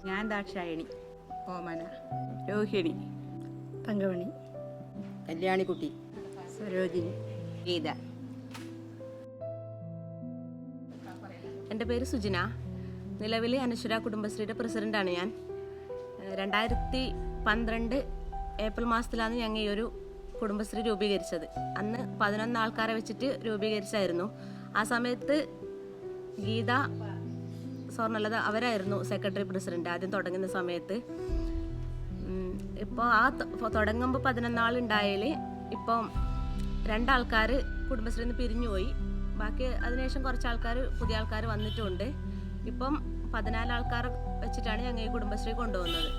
ഞാൻ ദാക്ഷായണി, ഓമന, രോഹിണി, തങ്കമണി, കല്യാണിക്കുട്ടി, സരോജിനി, ഗീത. എൻ്റെ പേര് സുജിന. നിലവിൽ അനശ്വര കുടുംബശ്രീയുടെ പ്രസിഡൻ്റാണ് ഞാൻ. 2012 ഏപ്രിൽ മാസത്തിലാണ് ഞങ്ങൾ ഈ ഒരു കുടുംബശ്രീ രൂപീകരിച്ചത്. അന്ന് 11 ആൾക്കാരെ വെച്ചിട്ട് രൂപീകരിച്ചായിരുന്നു. ആ സമയത്ത് ഗീത, സ്വർണ്ണലത അവരായിരുന്നു സെക്രട്ടറി പ്രസിഡന്റ് ആദ്യം തുടങ്ങുന്ന സമയത്ത്. ഇപ്പോൾ ആ തുടങ്ങുമ്പോൾ 11 ആളുണ്ടായാൽ ഇപ്പം 2 ആൾക്കാർ കുടുംബശ്രീയിൽ നിന്ന് പിരിഞ്ഞുപോയി. ബാക്കി അതിനുശേഷം കുറച്ച് ആൾക്കാർ, പുതിയ ആൾക്കാർ വന്നിട്ടുമുണ്ട്. ഇപ്പം 14 ആൾക്കാർ വെച്ചിട്ടാണ് ഞങ്ങൾ ഈ കുടുംബശ്രീ കൊണ്ടുപോകുന്നത്.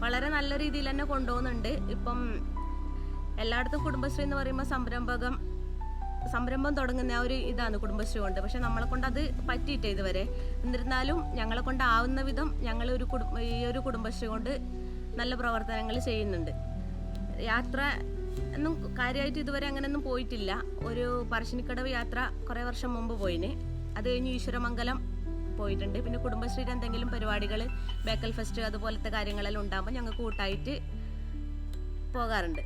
വളരെ നല്ല രീതിയിൽ തന്നെ കൊണ്ടുപോകുന്നുണ്ട്. ഇപ്പം എല്ലായിടത്തും കുടുംബശ്രീ എന്ന് പറയുമ്പോൾ സംരംഭം തുടങ്ങുന്ന ആ ഒരു ഇതാണ് കുടുംബശ്രീ കൊണ്ട്. പക്ഷെ നമ്മളെ കൊണ്ട് അത് പറ്റിയിട്ടേ ഇതുവരെ. എന്നിരുന്നാലും ഞങ്ങളെ കൊണ്ട് ആവുന്ന വിധം ഞങ്ങൾ ഈ ഒരു കുടുംബശ്രീ കൊണ്ട് നല്ല പ്രവർത്തനങ്ങൾ ചെയ്യുന്നുണ്ട്. യാത്ര ഒന്നും കാര്യമായിട്ട് ഇതുവരെ അങ്ങനെയൊന്നും പോയിട്ടില്ല. ഒരു പറശ്ശിനിക്കടവ് യാത്ര കുറേ വർഷം മുമ്പ് പോയിന്. അത് കഴിഞ്ഞ് ഈശ്വരമംഗലം പോയിട്ടുണ്ട്. പിന്നെ കുടുംബശ്രീയുടെ എന്തെങ്കിലും പരിപാടികൾ, ബേക്കൽ ഫെസ്റ്റ് അതുപോലത്തെ കാര്യങ്ങളെല്ലാം ഉണ്ടാകുമ്പോൾ ഞങ്ങൾ കൂട്ടായിട്ട് പോകാറുണ്ട്.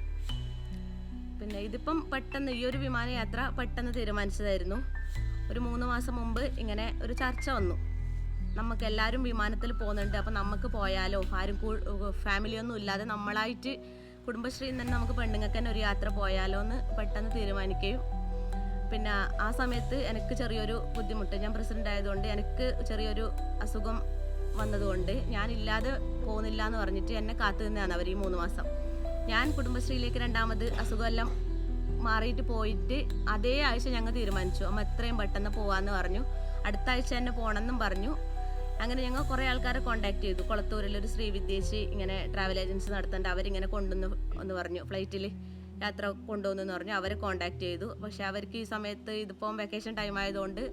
പിന്നെ ഇതിപ്പം പെട്ടെന്ന് ഈ ഒരു വിമാനയാത്ര പെട്ടെന്ന് തീരുമാനിച്ചതായിരുന്നു. ഒരു 3 മാസം മുമ്പ് ഇങ്ങനെ ഒരു ചർച്ച വന്നു. നമുക്ക് എല്ലാവരും വിമാനത്തിൽ പോകുന്നുണ്ട്, അപ്പം നമുക്ക് പോയാലോ, ആരും ഫാമിലിയൊന്നും ഇല്ലാതെ നമ്മളായിട്ട് കുടുംബശ്രീയിൽ നിന്ന് തന്നെ നമുക്ക് പെണ്ണുങ്ങൾക്ക് തന്നെ ഒരു യാത്ര പോയാലോ എന്ന് പെട്ടെന്ന് തീരുമാനിക്കുകയും, പിന്നെ ആ സമയത്ത് എനിക്ക് ചെറിയൊരു ബുദ്ധിമുട്ട്, ഞാൻ പ്രസിഡന്റ് ആയതുകൊണ്ട് എനിക്ക് ചെറിയൊരു അസുഖം വന്നതുകൊണ്ട് ഞാനില്ലാതെ പോകുന്നില്ല എന്ന് പറഞ്ഞിട്ട് എന്നെ കാത്തു നിന്നതാണ് അവർ ഈ 3 മാസം. ഞാൻ കുടുംബശ്രീയിലേക്ക് 2ാമത് അസുഖമെല്ലാം മാറിയിട്ട് പോയിട്ട് അതേ ആഴ്ച ഞങ്ങൾ തീരുമാനിച്ചു അമ്മ എത്രയും പെട്ടെന്ന് പോകാമെന്ന് പറഞ്ഞു. അടുത്ത ആഴ്ച തന്നെ പോകണമെന്നും പറഞ്ഞു. അങ്ങനെ ഞങ്ങൾ കുറേ ആൾക്കാരെ കോൺടാക്ട് ചെയ്തു. കൊളത്തൂരിലൊരു ശ്രീവിദ്യേശി ഇങ്ങനെ ട്രാവൽ ഏജൻസി നടത്തേണ്ട, അവരിങ്ങനെ കൊണ്ടുവന്ന് പറഞ്ഞു, ഫ്ലൈറ്റിൽ യാത്ര കൊണ്ടുവന്നെന്ന് പറഞ്ഞു. അവരെ കോൺടാക്ട് ചെയ്തു. പക്ഷെ അവർക്ക് ഈ സമയത്ത് ഇതിപ്പം വെക്കേഷൻ ടൈം ആയതുകൊണ്ട്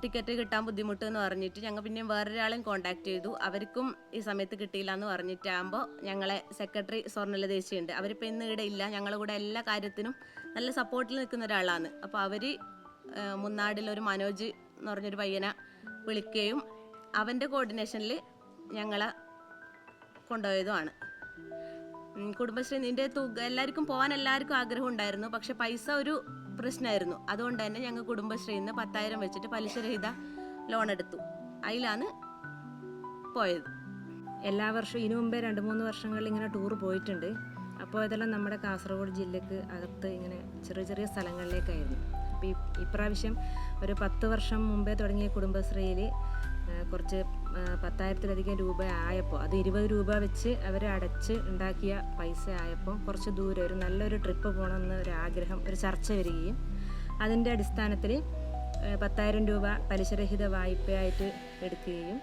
ടിക്കറ്റ് കിട്ടാൻ ബുദ്ധിമുട്ട് എന്ന് പറഞ്ഞിട്ട് ഞങ്ങൾ പിന്നെയും വേറൊരാളെയും കോൺടാക്ട് ചെയ്തു. അവർക്കും ഈ സമയത്ത് കിട്ടിയില്ല എന്ന് പറഞ്ഞിട്ടാകുമ്പോൾ ഞങ്ങളെ സെക്രട്ടറി സ്വർണ്ണലതേശിയുണ്ട്. അവരിപ്പോൾ ഇന്ന് ഇവിടെ ഇല്ല. ഞങ്ങളുടെ കൂടെ എല്ലാ കാര്യത്തിനും നല്ല സപ്പോർട്ടിൽ നിൽക്കുന്ന ഒരാളാണ്. അപ്പോൾ അവർ മുന്നാടിലൊരു മനോജ് എന്ന് പറഞ്ഞൊരു പയ്യനെ വിളിക്കുകയും അവൻ്റെ കോർഡിനേഷനിൽ ഞങ്ങളെ കൊണ്ടുപോയതുമാണ്. കുടുംബശ്രീ നിൻ്റെ തുക എല്ലാവർക്കും പോകാൻ എല്ലാവർക്കും ആഗ്രഹം ഉണ്ടായിരുന്നു. പക്ഷെ പൈസ ഒരു പ്രശ്നമായിരുന്നു. അതുകൊണ്ട് തന്നെ ഞങ്ങൾ കുടുംബശ്രീയിൽ നിന്ന് 10,000 വെച്ചിട്ട് പലിശരഹിത ലോൺ എടുത്തു. അതിലാണ് പോയത്. എല്ലാ വർഷവും ഇതിനു മുമ്പേ 2-3 വർഷങ്ങളിൽ ഇങ്ങനെ ടൂർ പോയിട്ടുണ്ട്. അപ്പോൾ ഇതെല്ലാം നമ്മുടെ കാസർഗോഡ് ജില്ലക്ക് അകത്ത് ഇങ്ങനെ ചെറിയ ചെറിയ സ്ഥലങ്ങളിലേക്കായിരുന്നു. അപ്പോൾ ഇപ്രാവശ്യം ഒരു 10 വർഷം മുമ്പേ തുടങ്ങിയ കുടുംബശ്രീയിൽ കുറച്ച് 10,000-ലധികം രൂപ ആയപ്പോൾ, അത് 20 രൂപ വെച്ച് അവർ അടച്ച് ഉണ്ടാക്കിയ പൈസ ആയപ്പോൾ കുറച്ച് ദൂരെ ഒരു നല്ലൊരു ട്രിപ്പ് പോകണമെന്ന് ഒരു ആഗ്രഹം, ഒരു ചർച്ച വരികയും അതിൻ്റെ അടിസ്ഥാനത്തിൽ 10,000 രൂപ പലിശരഹിത വായ്പയായിട്ട് എടുക്കുകയും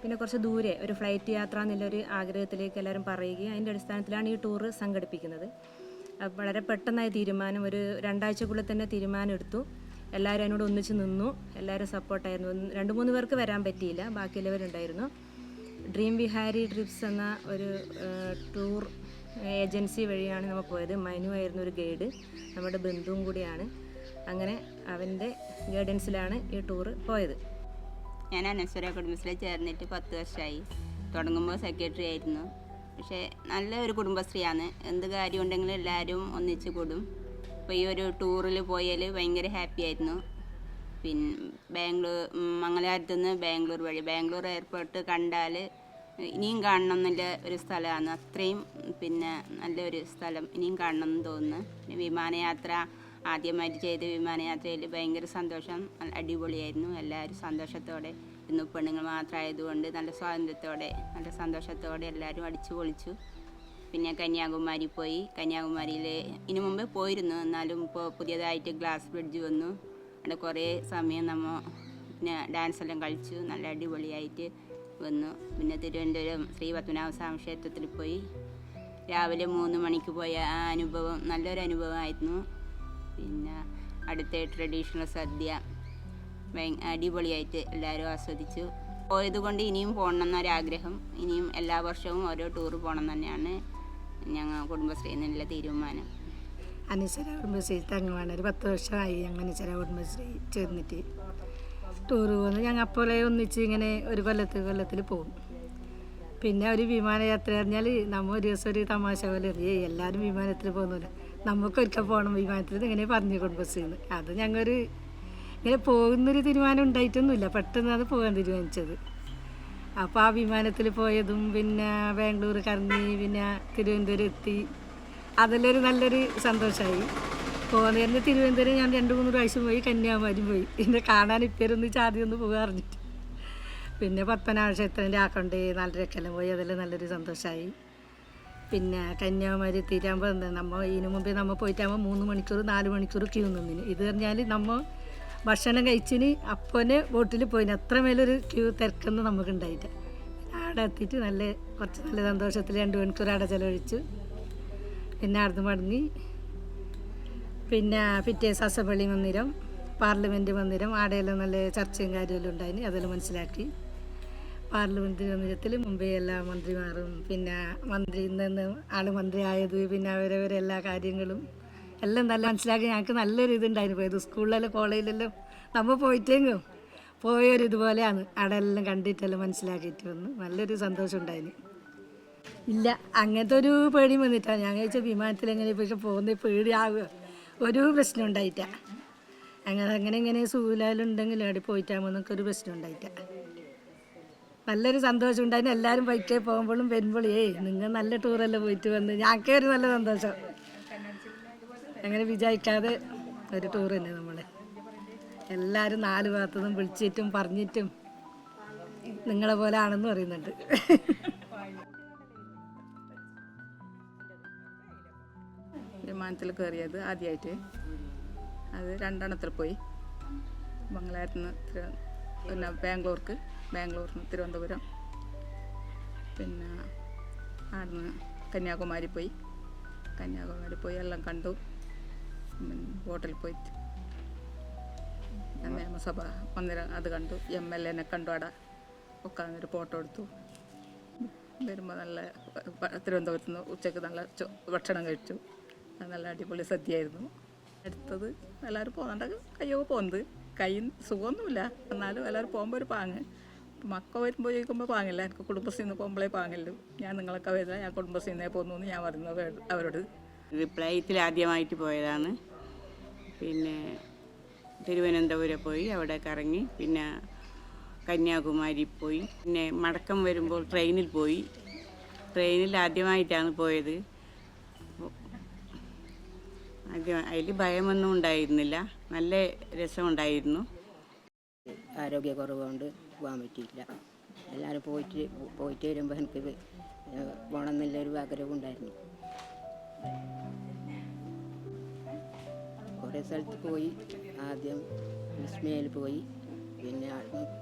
പിന്നെ കുറച്ച് ദൂരെ ഒരു ഫ്ലൈറ്റ് യാത്ര എന്നുള്ളൊരു ആഗ്രഹത്തിലേക്ക് എല്ലാവരും പറയുകയും അതിൻ്റെ അടിസ്ഥാനത്തിലാണ് ഈ ടൂറ് സംഘടിപ്പിക്കുന്നത്. വളരെ പെട്ടെന്നായ തീരുമാനം, ഒരു 2 ആഴ്ചക്കുള്ളിൽ തന്നെ തീരുമാനം എടുത്തു. എല്ലാവരും അതിനോട് ഒന്നിച്ച് നിന്നു. എല്ലാവരും സപ്പോർട്ടായിരുന്നു. 2-3 പേർക്ക് വരാൻ പറ്റിയില്ല, ബാക്കിയുള്ളവരുണ്ടായിരുന്നു. ഡ്രീം വിഹാരി ട്രിപ്സ് എന്ന ഒരു ടൂർ ഏജൻസി വഴിയാണ് നമ്മൾ പോയത്. മനു ആയിരുന്നു ഒരു ഗൈഡ്, നമ്മുടെ ബന്ധുവും കൂടിയാണ്. അങ്ങനെ അവൻ്റെ ഗൈഡൻസിലാണ് ഈ ടൂറ് പോയത്. ഞാൻ അനശ്വര കുടുംബശ്രീ ചേർന്നിട്ട് 10 വർഷമായി. തുടങ്ങുമ്പോൾ സെക്രട്ടറി ആയിരുന്നു. പക്ഷേ നല്ലൊരു കുടുംബശ്രീയാണ്. എന്ത് കാര്യം ഉണ്ടെങ്കിലും എല്ലാവരും ഒന്നിച്ച് കൂടും. അപ്പോൾ ഈ ഒരു ടൂറിൽ പോയാൽ ഭയങ്കര ഹാപ്പി ആയിരുന്നു. പിന്നെ മംഗലാപുരത്ത് നിന്ന് ബാംഗ്ലൂർ എയർപോർട്ട് കണ്ടാൽ ഇനിയും കാണണം എന്നുള്ള ഒരു സ്ഥലമാണ്. അത്രയും പിന്നെ നല്ലൊരു സ്ഥലം, ഇനിയും കാണണം എന്ന് തോന്നുന്നു. പിന്നെ വിമാനയാത്ര ആദ്യമായിട്ട് ചെയ്ത വിമാനയാത്രയിൽ ഭയങ്കര സന്തോഷം, അടിപൊളിയായിരുന്നു. എല്ലാവരും സന്തോഷത്തോടെ, ഇന്ന് പെണ്ണുങ്ങൾ മാത്രമായതുകൊണ്ട് നല്ല സ്വാതന്ത്ര്യത്തോടെ നല്ല സന്തോഷത്തോടെ എല്ലാവരും അടിച്ചു പൊളിച്ചു. പിന്നെ കന്യാകുമാരി പോയി. കന്യാകുമാരിയിൽ ഇതിനു മുമ്പേ പോയിരുന്നു, എന്നാലും ഇപ്പോൾ പുതിയതായിട്ട് ഗ്ലാസ് ബ്രിഡ്ജ് വന്നു. അവിടെ കുറേ സമയം നമ്മൾ പിന്നെ ഡാൻസെല്ലാം കളിച്ചു, നല്ല അടിപൊളിയായിട്ട് വന്നു. പിന്നെ തിരുവനന്തപുരം ശ്രീ പത്മനാഭസ്വാമി ക്ഷേത്രത്തിൽ പോയി. രാവിലെ 3 മണിക്ക് പോയ ആ അനുഭവം നല്ലൊരു അനുഭവമായിരുന്നു. പിന്നെ അടുത്ത ട്രഡീഷണൽ സദ്യ അടിപൊളിയായിട്ട് എല്ലാവരും ആസ്വദിച്ചു. പോയത് കൊണ്ട് ഇനിയും പോകണം എന്നൊരാഗ്രഹം. ഇനിയും എല്ലാ വർഷവും ഓരോ ടൂർ പോകണം തന്നെയാണ് ഞങ്ങൾ കുടുംബശ്രീയിൽ നിന്നുള്ള തീരുമാനം. അനശ്വര കുടുംബശ്രീ തങ്ങമാണ്. ഒരു 10 വർഷമായി ഞങ്ങൾ അനശ്വര കുടുംബശ്രീ ചേർന്നിട്ട്. ടൂർ പോകുന്നത് ഞങ്ങൾ അപ്പോലെ ഒന്നിച്ച് ഇങ്ങനെ ഒരു കൊല്ലത്തിൽ പോകും. പിന്നെ ഒരു വിമാനയാത്ര പറഞ്ഞാൽ നമ്മൾ ഒരു ദിവസം ഒരു തമാശ പോലെ എല്ലാവരും വിമാനത്തിൽ പോകുന്നില്ല, നമുക്കൊരിക്കൽ പോകണം വിമാനത്തിൽ ഇങ്ങനെ പറഞ്ഞു കുടുംബശ്രീന്ന്. അത് ഞങ്ങളൊരു ഇങ്ങനെ പോകുന്നൊരു തീരുമാനം ഉണ്ടായിട്ടൊന്നുമില്ല, പെട്ടെന്ന് അത് പോകാൻ തീരുമാനിച്ചത്. അപ്പോൾ ആ വിമാനത്തിൽ പോയതും പിന്നെ ബാംഗ്ലൂർ കറങ്ങി പിന്നെ തിരുവനന്തപുരം എത്തി, അതെല്ലാം ഒരു നല്ലൊരു സന്തോഷമായി. പോകുന്നതിന് തിരുവനന്തപുരം ഞാൻ 2-3 പ്രാവശ്യം പോയി, കന്യാകുമാരിയും പോയി. പിന്നെ കാണാൻ ഇപ്പേരൊന്ന് ചാതിയൊന്ന് പോകുക അറിഞ്ഞിട്ട്. പിന്നെ പത്മനാഭ ക്ഷേത്രത്തിൻ്റെ ആക്കണ്ടേ 4:30 പോയി, അതെല്ലാം നല്ലൊരു സന്തോഷമായി. പിന്നെ കന്യാകുമാരി എത്തിയിട്ടാകുമ്പോൾ നമ്മൾ ഇതിനു മുമ്പേ നമ്മൾ പോയിട്ടാകുമ്പോൾ 3 മണിക്കൂർ 4 മണിക്കൂർ ക്യൂ നിന്നിന്. ഇത് പറഞ്ഞാൽ നമ്മൾ ഭക്ഷണം കഴിച്ചിന് അപ്പോനെ ബോട്ടിൽ പോയിന്, അത്ര മേലൊരു ക്യൂ തിരക്കൊന്നും നമുക്കുണ്ടായില്ല. അവിടെ എത്തിയിട്ട് കുറച്ച് നല്ല സന്തോഷത്തിൽ 2 മണിക്കൂർ അവിടെ ചിലവഴിച്ചു. പിന്നെ അവിടുന്ന് മടങ്ങി പിന്നെ പിറ്റേ അസംബ്ലി മന്ദിരം, പാർലമെൻറ്റ് മന്ദിരം, അവിടെയെല്ലാം നല്ല ചർച്ചയും കാര്യമെല്ലാം ഉണ്ടായിന്, അതെല്ലാം മനസ്സിലാക്കി. പാർലമെൻറ്റ് മന്ദിരത്തിൽ മുമ്പേ എല്ലാ മന്ത്രിമാരും പിന്നെ മന്ത്രി ഇന്ന് ആൾ മന്ത്രി ആയത് പിന്നെ അവരവരെ എല്ലാ കാര്യങ്ങളും എല്ലാം നല്ല മനസ്സിലാക്കി. ഞങ്ങൾക്ക് നല്ലൊരു ഇതുണ്ടായിരുന്നു. പോയത് സ്കൂളിലെല്ലാം കോളേജിലെല്ലാം നമ്മൾ പോയിട്ടെങ്കിലും പോയൊരു ഇതുപോലെയാണ്. അവിടെ എല്ലാം കണ്ടിട്ടെല്ലാം മനസ്സിലാക്കിയിട്ട് വന്നു, നല്ലൊരു സന്തോഷം ഉണ്ടായിരുന്നു. ഇല്ല, അങ്ങനത്തെ ഒരു പേടി വന്നിട്ടാണ്. ഞാൻ കഴിച്ച വിമാനത്തിൽ എങ്ങനെ ഇപ്പോൾ പോകുന്നത് പേടിയാവുക, ഒരു പ്രശ്നം ഉണ്ടായിട്ട. അങ്ങനെ സൂലാലുണ്ടെങ്കിലും അവിടെ പോയിട്ടാകുമ്പോൾ നമുക്കൊരു പ്രശ്നം ഉണ്ടായിട്ട. നല്ലൊരു സന്തോഷം ഉണ്ടായിരുന്നു. എല്ലാവരും ബൈക്കിൽ പോകുമ്പോഴും വരുമ്പോഴും നിങ്ങൾ നല്ല ടൂറെല്ലാം പോയിട്ട് വന്ന് ഞങ്ങൾക്ക് ഒരു നല്ല സന്തോഷം. അങ്ങനെ വിചാരിക്കാതെ ഒരു ടൂർ തന്നെ നമ്മൾ എല്ലാവരും 4 ഭാഗത്തുനിന്നും വിളിച്ചിട്ടും പറഞ്ഞിട്ടും നിങ്ങളെ പോലെ ആണെന്ന് പറയുന്നുണ്ട്. വിമാനത്തിൽ കയറിയത് ആദ്യമായിട്ട് അത് 2 എണ്ണത്തിൽ പോയി. മംഗലാപുരത്ത് നിന്ന് പിന്നെ ബാംഗ്ലൂരിൽ നിന്ന് തിരുവനന്തപുരം, പിന്നെ അവിടുന്ന് കന്യാകുമാരി പോയി എല്ലാം കണ്ടു. ബോട്ടിൽ പോയി നിയമസഭ മന്ദിരം അത് കണ്ടു, MLA കണ്ടു. അവിടെ ഒക്കെ ഒരു ഫോട്ടോ എടുത്തു. വരുമ്പോൾ നല്ല തിരുവനന്തപുരത്ത് നിന്ന് ഉച്ചയ്ക്ക് നല്ല ഭക്ഷണം കഴിച്ചു. നല്ല അടിപൊളി സദ്യയായിരുന്നു. അടുത്തത് എല്ലാവരും പോകുന്നുണ്ട്, കയ്യൊക്കെ പോകുന്നത്, കയ്യിൽ സുഖമൊന്നുമില്ല, എന്നാലും എല്ലാവരും പോകുമ്പോൾ ഒരു പാങ്ങ്. മക്ക വരുമ്പോൾ ചോദിക്കുമ്പോൾ പാങ്ങില്ല, എനിക്ക് കുടുംബശ്രീയിൽ നിന്ന് പോകുമ്പോഴേ പാങ്ങില്ല. ഞാൻ നിങ്ങളൊക്കെ വരുന്നത് ഞാൻ കുടുംബശ്രീയിൽ നിന്നേ പോകുന്നു എന്ന് ഞാൻ പറയുന്നത് അവരോട്. ഫ്ലൈറ്റിൽ ആദ്യമായിട്ട് പോയതാണ്. പിന്നെ തിരുവനന്തപുരം പോയി, അവിടെ കറങ്ങി. പിന്നെ കന്യാകുമാരി പോയി. പിന്നെ മടക്കം വരുമ്പോൾ ട്രെയിനിൽ പോയി. ട്രെയിനിൽ ആദ്യമായിട്ടാണ് പോയത്. അതിൽ ഭയമൊന്നും ഉണ്ടായിരുന്നില്ല, നല്ല രസമുണ്ടായിരുന്നു. ആരോഗ്യക്കുറവ് കൊണ്ട് പോകാൻ പറ്റിയില്ല. എല്ലാവരും പോയിട്ട് വരുമ്പോൾ എനിക്ക് പോകണമെന്നുള്ളൊരു ആഗ്രഹം ഉണ്ടായിരുന്നു. കുറേ സ്ഥലത്ത് പോയി. ആദ്യം വിസ്മയിൽ പോയി, പിന്നെ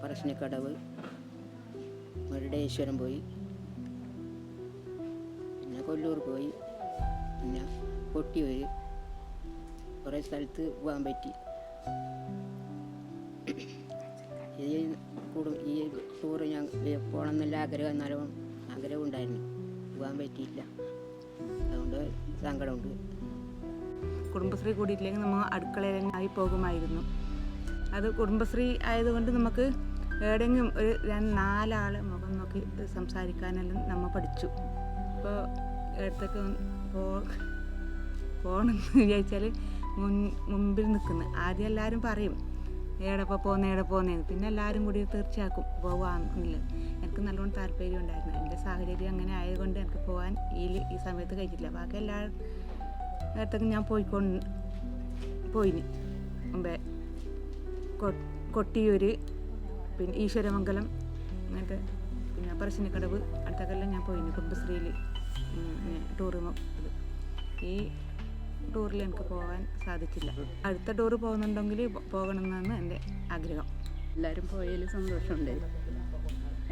പറശ്ശിനിക്കടവ്, മുരുടേശ്വരം പോയി, പിന്നെ കൊല്ലൂർ പോയി, പിന്നെ കൊട്ടിയൂർ, കുറേ സ്ഥലത്ത് പോകാൻ പറ്റി. ഈ ടൂറ് ഞാൻ പോകണമെന്നുള്ള ആഗ്രഹം ഉണ്ടായിരുന്നു, പോകാൻ പറ്റിയില്ല. അതുകൊണ്ട് സങ്കടമുണ്ട്. കുടുംബശ്രീ കൂടിയിട്ടില്ലെങ്കിൽ നമ്മൾ അടുക്കളയിലായി പോകുമായിരുന്നു. അത് കുടുംബശ്രീ ആയതുകൊണ്ട് നമുക്ക് എവിടെയെങ്കിലും ഒരു 4 ആളെ മുഖം നോക്കി സംസാരിക്കാനെല്ലാം നമ്മൾ പഠിച്ചു. ഇപ്പോൾ ഇടത്തൊക്കെ പോകണമെന്ന് വിചാരിച്ചാൽ മുമ്പിൽ നിൽക്കുന്നു. ആദ്യം എല്ലാവരും പറയും എവിടെ പോകുന്നതെന്ന്, പിന്നെ എല്ലാവരും കൂടി തീർച്ചയാക്കും പോകാമെന്നില്ല. എനിക്ക് നല്ലോണം താല്പര്യം ഉണ്ടായിരുന്നു. എൻ്റെ സാഹചര്യം അങ്ങനെ ആയതുകൊണ്ട് എനിക്ക് പോകാൻ ഈ സമയത്ത് കഴിച്ചില്ല. ബാക്കി ഇടത്തൊക്കെ ഞാൻ പോയിന് മുമ്പേ. കൊട്ടിയൂർ, പിന്നെ ഈശ്വരമംഗലം, അങ്ങനത്തെ പിന്നെ പറശ്ശിനിക്കടവ് അടുത്തൊക്കെല്ലാം ഞാൻ പോയിന് കുടുംബശ്രീയിൽ ടൂറ്. ഈ ടൂറിൽ എനിക്ക് പോകാൻ സാധിച്ചില്ല. അടുത്ത ടൂറ് പോകുന്നുണ്ടെങ്കിൽ പോകണമെന്നാണ് എൻ്റെ ആഗ്രഹം. എല്ലാവരും പോയതിൽ സന്തോഷമുണ്ട്.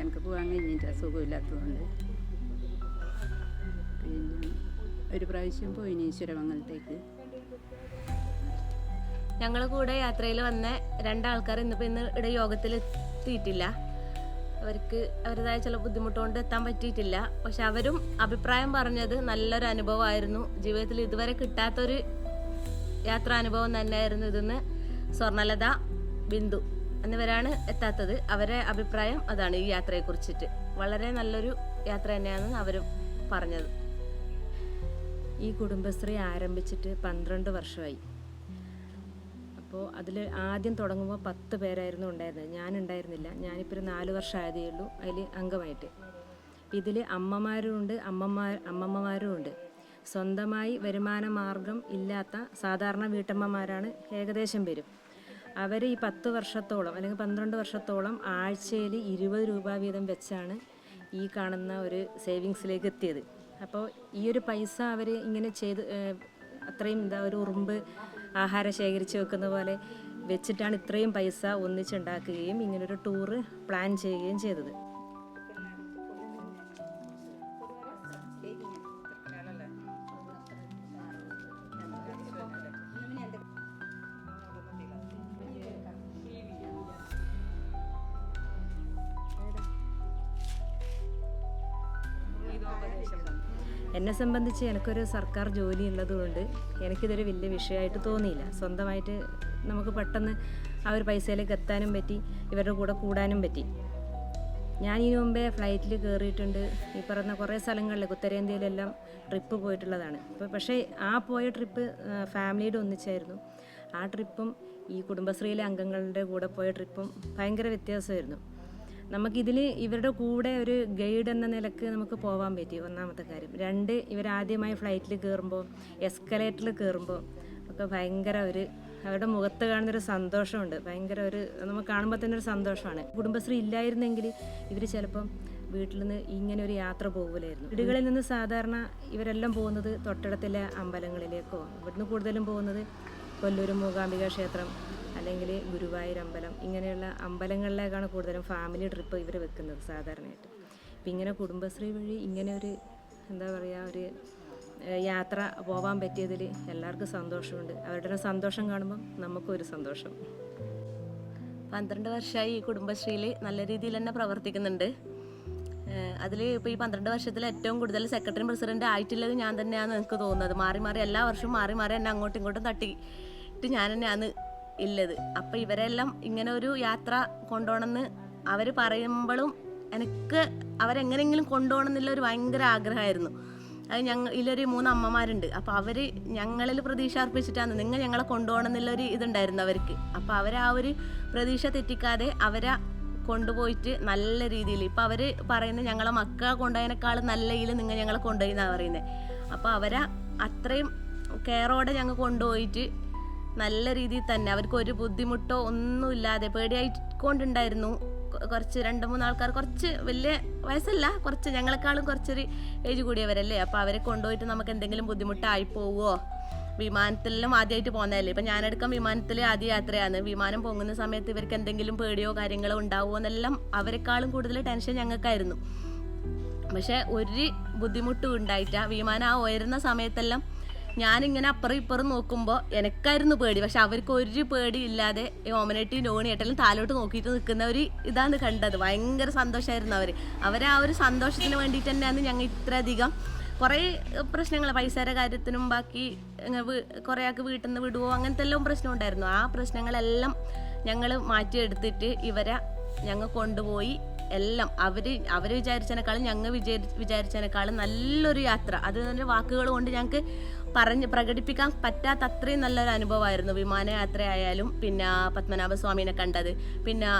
എനിക്ക് പോകാൻ കഴിഞ്ഞിട്ട് സുഖമില്ലാത്തതുകൊണ്ട്. പിന്നെ ഒരു പ്രാവശ്യം പോയിന് ഈശ്വരമംഗലത്തേക്ക്. ഞങ്ങൾ കൂടെ യാത്രയിൽ വന്ന 2 ആൾക്കാർ ഇന്ന് ഇവിടെ യോഗത്തിൽ എത്തിയിട്ടില്ല. അവർക്ക് അവരുടേതായ ചില ബുദ്ധിമുട്ടുകൊണ്ട് എത്താൻ പറ്റിയിട്ടില്ല. പക്ഷെ അവരും അഭിപ്രായം പറഞ്ഞത് നല്ലൊരു അനുഭവമായിരുന്നു, ജീവിതത്തിൽ ഇതുവരെ കിട്ടാത്തൊരു യാത്രാനുഭവം തന്നെയായിരുന്നു ഇതെന്ന് സ്വർണ്ണലത, ബിന്ദു എന്നിവരാണ് എത്താത്തത്. അവരെ അഭിപ്രായം അതാണ് ഈ യാത്രയെ കുറിച്ചിട്ട്. വളരെ നല്ലൊരു യാത്ര തന്നെയാണ് അവരും പറഞ്ഞത്. ഈ കുടുംബശ്രീ ആരംഭിച്ചിട്ട് 12 വർഷമായി. അപ്പോൾ അതിൽ ആദ്യം തുടങ്ങുമ്പോൾ 10 പേരായിരുന്നു ഉണ്ടായിരുന്നത്. ഞാനുണ്ടായിരുന്നില്ല. ഞാനിപ്പോൾ ഒരു 4 വർഷം ആയതേ ഉള്ളൂ അതിൽ അംഗമായിട്ട്. ഇതിൽ അമ്മമാരും ഉണ്ട്, അമ്മമ്മമാരും ഉണ്ട്. സ്വന്തമായി വരുമാന മാർഗം ഇല്ലാത്ത സാധാരണ വീട്ടമ്മമാരാണ് ഏകദേശം പേരും. അവർ ഈ 10 വർഷത്തോളം അല്ലെങ്കിൽ 12 വർഷത്തോളം ആഴ്ചയിൽ 20 രൂപ വീതം വെച്ചാണ് ഈ കാണുന്ന ഒരു സേവിങ്സിലേക്ക് എത്തിയത്. അപ്പോൾ ഈ ഒരു പൈസ അവർ ഇങ്ങനെ ചെയ്ത് അത്രയും ഒരു ഉറുമ്പ് ആഹാരം ശേഖരിച്ച് വെക്കുന്ന പോലെ വെച്ചിട്ടാണ് ഇത്രയും പൈസ ഒന്നിച്ചുണ്ടാക്കുകയും ഇങ്ങനൊരു ടൂറ് പ്ലാൻ ചെയ്യുകയും ചെയ്തത്. എന്നെ സംബന്ധിച്ച് എനിക്കൊരു സർക്കാർ ജോലി ഉള്ളതുകൊണ്ട് എനിക്കിതൊരു വലിയ വിഷയമായിട്ട് തോന്നിയില്ല. സ്വന്തമായിട്ട് നമുക്ക് പെട്ടെന്ന് ആ ഒരു പൈസയിലേക്ക് എത്താനും പറ്റി, ഇവരുടെ കൂടെ കൂടാനും പറ്റി. ഞാൻ ഇതിനു മുമ്പേ ഫ്ലൈറ്റിൽ കയറിയിട്ടുണ്ട്. ഈ പറഞ്ഞ കുറേ സ്ഥലങ്ങളിലേക്ക് ഉത്തരേന്ത്യയിലെല്ലാം ട്രിപ്പ് പോയിട്ടുള്ളതാണ്. പക്ഷേ ആ പോയ ട്രിപ്പ് ഫാമിലിയുടെ ഒന്നിച്ചായിരുന്നു. ആ ട്രിപ്പും ഈ കുടുംബശ്രീയിലെ അംഗങ്ങളുടെ കൂടെ പോയ ട്രിപ്പും ഭയങ്കര വ്യത്യാസമായിരുന്നു. നമുക്കിതിൽ ഇവരുടെ കൂടെ ഒരു ഗൈഡ് എന്ന നിലക്ക് നമുക്ക് പോകാൻ പറ്റി, ഒന്നാമത്തെ കാര്യം. 2, ഇവരാദ്യമായി ഫ്ലൈറ്റിൽ കയറുമ്പോൾ എസ്കലേറ്ററിൽ കയറുമ്പോൾ ഒക്കെ ഭയങ്കര അവരുടെ മുഖത്ത് കാണുന്നൊരു സന്തോഷമുണ്ട്. ഭയങ്കര നമുക്ക് കാണുമ്പോൾ തന്നെ ഒരു സന്തോഷമാണ്. കുടുംബശ്രീ ഇല്ലായിരുന്നെങ്കിൽ ഇവർ ചിലപ്പം വീട്ടിൽ നിന്ന് ഇങ്ങനെ ഒരു യാത്ര പോകില്ലായിരുന്നു. വീടുകളിൽ നിന്ന് സാധാരണ ഇവരെല്ലാം പോകുന്നത് തൊട്ടടുത്തുള്ള അമ്പലങ്ങളിലേക്കോ, ഇവിടുന്ന് കൂടുതലും പോകുന്നത് കൊല്ലൂർ മൂകാംബിക ക്ഷേത്രം അല്ലെങ്കിൽ ഗുരുവായൂർ അമ്പലം, ഇങ്ങനെയുള്ള അമ്പലങ്ങളിലേക്കാണ് കൂടുതലും ഫാമിലി ട്രിപ്പ് ഇവർ വെക്കുന്നത് സാധാരണയായിട്ട്. അപ്പം ഇങ്ങനെ കുടുംബശ്രീ വഴി ഇങ്ങനെ എന്താ പറയുക ഒരു യാത്ര പോകാൻ പറ്റിയതിൽ എല്ലാവർക്കും സന്തോഷമുണ്ട്. അവരുടെ സന്തോഷം കാണുമ്പം നമുക്കൊരു സന്തോഷം. 12 വർഷമായി ഈ കുടുംബശ്രീയിൽ നല്ല രീതിയിൽ തന്നെ പ്രവർത്തിക്കുന്നുണ്ട്. അതിൽ ഇപ്പോൾ ഈ 12 വർഷത്തിൽ ഏറ്റവും കൂടുതൽ സെക്രട്ടറി പ്രസിഡന്റ് ആയിട്ടുള്ളത് ഞാൻ തന്നെയാണ് എനിക്ക് തോന്നുന്നത്. മാറി മാറി എല്ലാ വർഷവും മാറി മാറി എന്നെ അങ്ങോട്ടും ഇങ്ങോട്ടും തട്ടിയിട്ട് ഞാൻ തന്നെയാണ് ഉള്ളത്. അപ്പം ഇവരെല്ലാം ഇങ്ങനെ ഒരു യാത്ര കൊണ്ടുപോകണമെന്ന് അവർ പറയുമ്പോഴും എനിക്ക് അവരെങ്ങനെയെങ്കിലും കൊണ്ടുപോകണം എന്നുള്ള ഒരു ഭയങ്കര ആഗ്രഹമായിരുന്നു. അത് ഇതിലൊരു 3 അമ്മമാരുണ്ട്. അപ്പോൾ അവർ ഞങ്ങളിൽ പ്രതീക്ഷ അർപ്പിച്ചിട്ടാണ് നിങ്ങൾ ഞങ്ങളെ കൊണ്ടുപോകണം എന്നുള്ളൊരു ഇതുണ്ടായിരുന്നു അവർക്ക്. അപ്പോൾ അവരാ ഒരു പ്രതീക്ഷ തെറ്റിക്കാതെ അവരെ കൊണ്ടുപോയിട്ട് നല്ല രീതിയിൽ ഇപ്പം അവർ പറയുന്നത് ഞങ്ങളെ മക്കളെ കൊണ്ടുപോയതിനേക്കാളും നല്ല ഇതിൽ നിങ്ങൾ ഞങ്ങളെ കൊണ്ടുപോയി എന്നാണ് പറയുന്നത്. അപ്പോൾ അവരെ അത്രയും കെയറോടെ ഞങ്ങൾ കൊണ്ടുപോയിട്ട് നല്ല രീതിയിൽ തന്നെ അവർക്ക് ഒരു ബുദ്ധിമുട്ടോ ഒന്നുമില്ലാതെ പേടിയായിക്കൊണ്ടുണ്ടായിരുന്നു. കുറച്ച് 2-3 ആൾക്കാർ കുറച്ച് വലിയ വയസ്സല്ല, കുറച്ച് ഞങ്ങളെക്കാളും കുറച്ചൊരു ഏജ് കൂടിയവരല്ലേ. അപ്പോൾ അവരെ കൊണ്ടുപോയിട്ട് നമുക്ക് എന്തെങ്കിലും ബുദ്ധിമുട്ടായി പോവുമോ, വിമാനത്തിലെല്ലാം ആദ്യമായിട്ട് പോകുന്നതല്ലേ. ഇപ്പം ഞാനെടുക്കാൻ വിമാനത്തിൽ ആദ്യ യാത്രയാണ്. വിമാനം പൊങ്ങുന്ന സമയത്ത് ഇവർക്ക് എന്തെങ്കിലും പേടിയോ കാര്യങ്ങളോ ഉണ്ടാവുമോ എന്നെല്ലാം അവരെക്കാളും കൂടുതൽ ടെൻഷൻ ഞങ്ങൾക്കായിരുന്നു. പക്ഷേ ഒരു ബുദ്ധിമുട്ടും ഉണ്ടായിട്ടാ. വിമാനം ആ ഉയരുന്ന സമയത്തെല്ലാം ഞാനിങ്ങനെ അപ്പുറം ഇപ്പുറം നോക്കുമ്പോൾ എനിക്കായിരുന്നു പേടി. പക്ഷെ അവർക്ക് ഒരു പേടി ഇല്ലാതെ ഓമനേട്ടി നോണിയേട്ടെല്ലാം താലോട്ട് നോക്കിയിട്ട് നിൽക്കുന്ന ഒരു ഇതാണ് കണ്ടത്. ഭയങ്കര സന്തോഷമായിരുന്നു അവർ ആ ഒരു സന്തോഷത്തിന് വേണ്ടിയിട്ട് തന്നെയാണ് ഞങ്ങൾ ഇത്രയധികം കുറേ പ്രശ്നങ്ങൾ പൈസയുടെ കാര്യത്തിനും ബാക്കി കുറേ ആൾക്ക് വീട്ടിൽ നിന്ന് വിടുവോ അങ്ങനത്തെ എല്ലാം പ്രശ്നം ഉണ്ടായിരുന്നു. ആ പ്രശ്നങ്ങളെല്ലാം ഞങ്ങൾ മാറ്റിയെടുത്തിട്ട് ഇവരെ ഞങ്ങൾ കൊണ്ടുപോയി എല്ലാം അവർ വിചാരിച്ചതിനേക്കാളും ഞങ്ങൾ വിചാരിച്ചതിനേക്കാളും നല്ലൊരു യാത്ര. അത് തന്നെ വാക്കുകൾ കൊണ്ട് ഞങ്ങൾക്ക് പ്രകടിപ്പിക്കാൻ പറ്റാത്ത അത്രയും നല്ലൊരു അനുഭവമായിരുന്നു. വിമാനയാത്രയായാലും പിന്നെ പത്മനാഭസ്വാമീനെ കണ്ടത്, പിന്നെ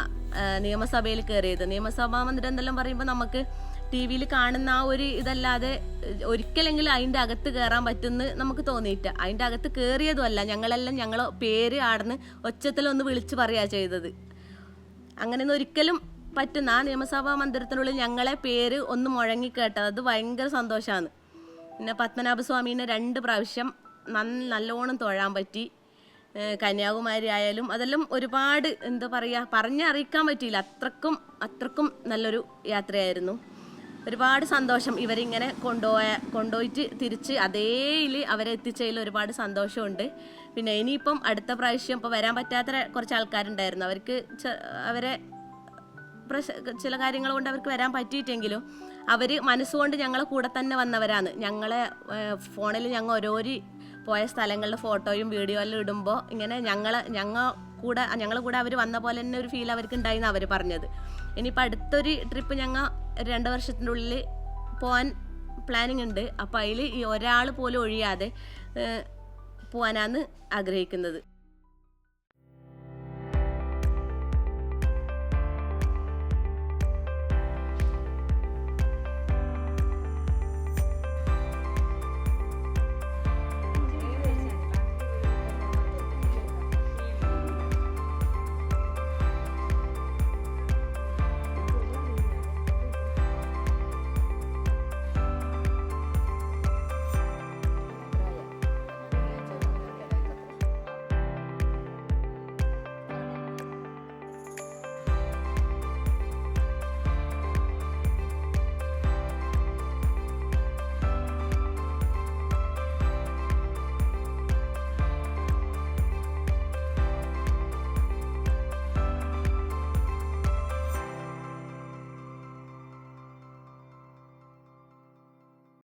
നിയമസഭയിൽ കയറിയത്. നിയമസഭാ മന്ദിരം എന്നെല്ലാം പറയുമ്പോൾ നമുക്ക് TV-യിൽ കാണുന്ന ആ ഒരു ഇതല്ലാതെ ഒരിക്കലെങ്കിലും അതിൻ്റെ അകത്ത് കയറാൻ പറ്റുമെന്ന് നമുക്ക് തോന്നിയിട്ട. അതിൻ്റെ അകത്ത് കയറിയതുമല്ല, ഞങ്ങളെ പേര് ആടുന്ന് ഒച്ചത്തിലൊന്ന് വിളിച്ച് പറയുക ചെയ്തത്. അങ്ങനെയൊന്നും ഒരിക്കലും പറ്റുന്ന ആ നിയമസഭാ മന്ദിരത്തിനുള്ളിൽ ഞങ്ങളെ പേര് ഒന്ന് മുഴങ്ങിക്കേട്ടത് അത് ഭയങ്കര സന്തോഷമാണ്. പിന്നെ പത്മനാഭസ്വാമീനെ 2 പ്രാവശ്യം നല്ലോണം തൊഴാൻ പറ്റി. കന്യാകുമാരി ആയാലും അതെല്ലാം ഒരുപാട് എന്താ പറയുക പറഞ്ഞറിയിക്കാൻ പറ്റിയില്ല, അത്രക്കും നല്ലൊരു യാത്രയായിരുന്നു. ഒരുപാട് സന്തോഷം ഇവരിങ്ങനെ കൊണ്ടുപോയിട്ട് തിരിച്ച് അതേയിൽ അവരെ എത്തിച്ചതിൽ ഒരുപാട് സന്തോഷമുണ്ട്. പിന്നെ ഇനിയിപ്പം അടുത്ത പ്രാവശ്യം ഇപ്പോൾ വരാൻ പറ്റാത്ത കുറച്ച് ആൾക്കാരുണ്ടായിരുന്നു. അവർക്ക് അവരെ ചില കാര്യങ്ങൾ കൊണ്ട് അവർക്ക് വരാൻ പറ്റിയിട്ടെങ്കിലും അവർ മനസ്സുകൊണ്ട് ഞങ്ങളെ കൂടെ തന്നെ വന്നവരാണ്. ഞങ്ങളെ ഫോണിൽ ഞങ്ങൾ ഓരോരു പോയ സ്ഥലങ്ങളുടെ ഫോട്ടോയും വീഡിയോ എല്ലാം ഇടുമ്പോൾ ഇങ്ങനെ ഞങ്ങൾ കൂടെ ഞങ്ങളെ കൂടെ അവർ വന്ന പോലെ തന്നെ ഒരു ഫീൽ അവർക്ക് ഉണ്ടായിന്ന് അവർ പറഞ്ഞത്. ഇനിയിപ്പോൾ അടുത്തൊരു ട്രിപ്പ് ഞങ്ങൾ 2 വർഷത്തിൻ്റെ ഉള്ളിൽ പോകാൻ പ്ലാനിങ് ഉണ്ട്. അപ്പോൾ അതിൽ ഈ ഒരാൾ പോലും ഒഴിയാതെ പോകാനാണ് ആഗ്രഹിക്കുന്നത്.